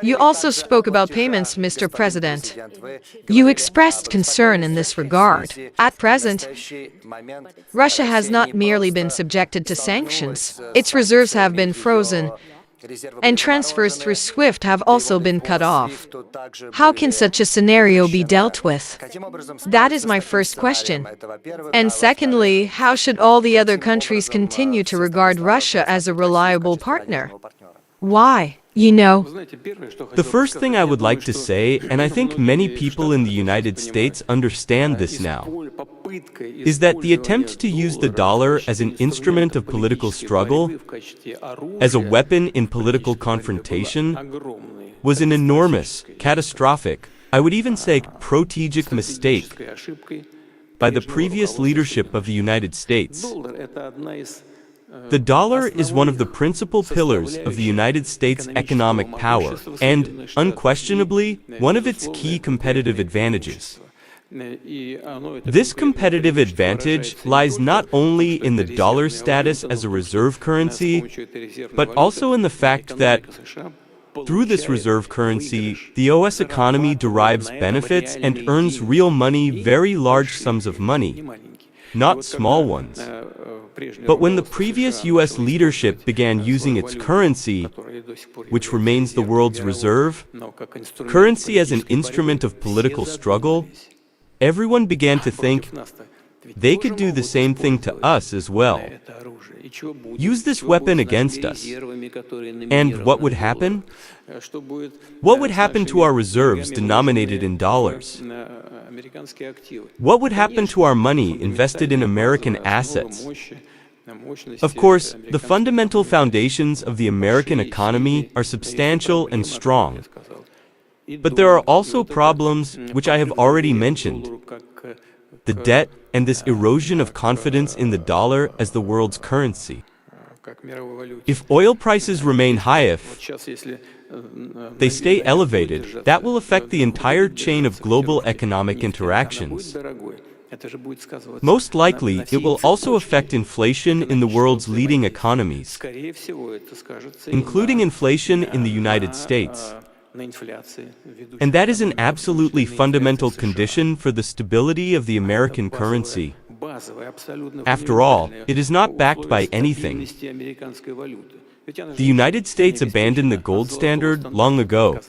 You also spoke about payments, Mr. President. You expressed concern in this regard. At present, Russia has not merely been subjected to sanctions, its reserves have been frozen, and transfers through SWIFT have also been cut off. How can such a scenario be dealt with? That is my first question. And secondly, how should all the other countries continue to regard Russia as a reliable partner? Why? The first thing I would like to say, and I think many people in the United States understand this now, is that the attempt to use the dollar as an instrument of political struggle, as a weapon in political confrontation, was an enormous, catastrophic, I would even say strategic mistake by the previous leadership of the United States. The dollar is one of the principal pillars of the United States' economic power and, unquestionably, one of its key competitive advantages. This competitive advantage lies not only in the dollar's status as a reserve currency, but also in the fact that, through this reserve currency, the U.S. economy derives benefits and earns real money, very large sums of money, not small ones. But when the previous U.S. leadership began using its currency, which remains the world's reserve, currency as an instrument of political struggle, everyone began to think they could do the same thing to us as well. Use this weapon against us. And what would happen? What would happen to our reserves denominated in dollars? What would happen to our money invested in American assets? Of course, the fundamental foundations of the American economy are substantial and strong. But there are also problems which I have already mentioned. The debt and this erosion of confidence in the dollar as the world's currency. If oil prices remain high, if they stay elevated, that will affect the entire chain of global economic interactions. Most likely, it will also affect inflation in the world's leading economies, including inflation in the United States. And that is an absolutely fundamental condition for the stability of the American currency. After all, it is not backed by anything. The United States abandoned the gold standard long ago.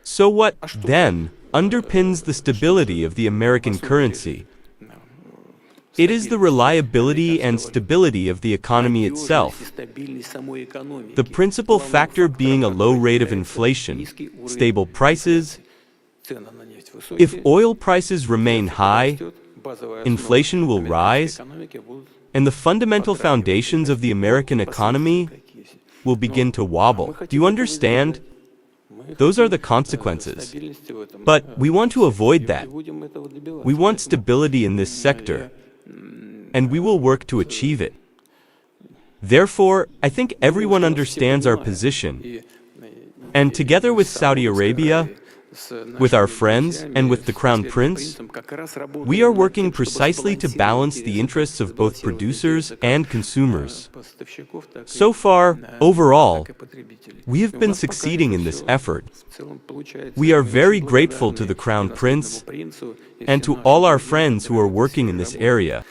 So what, then, underpins the stability of the American currency? It is the reliability and stability of the economy itself. The principal factor being a low rate of inflation, stable prices. If oil prices remain high, inflation will rise, and the fundamental foundations of the American economy will begin to wobble. Do you understand? Those are the consequences. But we want to avoid that. We want stability in this sector, and we will work to achieve it. Therefore, I think everyone understands our position. And together with Saudi Arabia, with our friends, and with the Crown Prince, we are working precisely to balance the interests of both producers and consumers. So far, overall, we have been succeeding in this effort. We are very grateful to the Crown Prince and to all our friends who are working in this area.